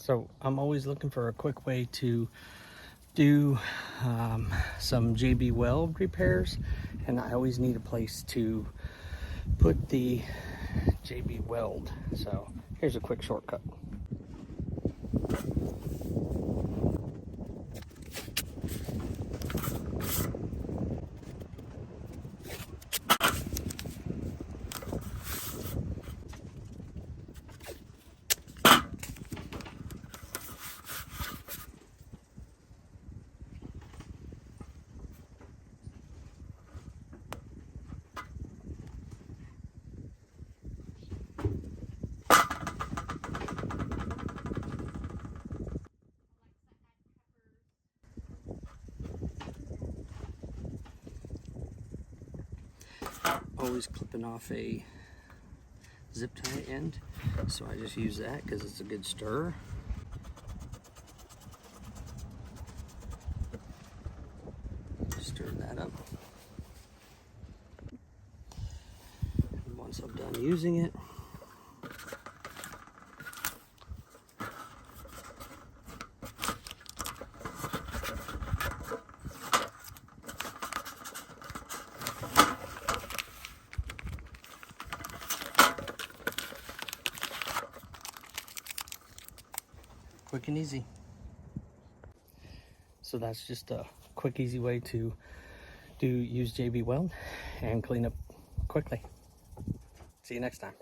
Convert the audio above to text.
So I'm always looking for a quick way to do some JB Weld repairs, and I always need a place to put the JB Weld. So here's a quick shortcut. Always clipping off a zip tie end, so I just use that because it's a good stir. Stir that up. And once I'm done using it, quick and easy. So that's just a quick, easy way to use JB Weld and clean up quickly. See you next time.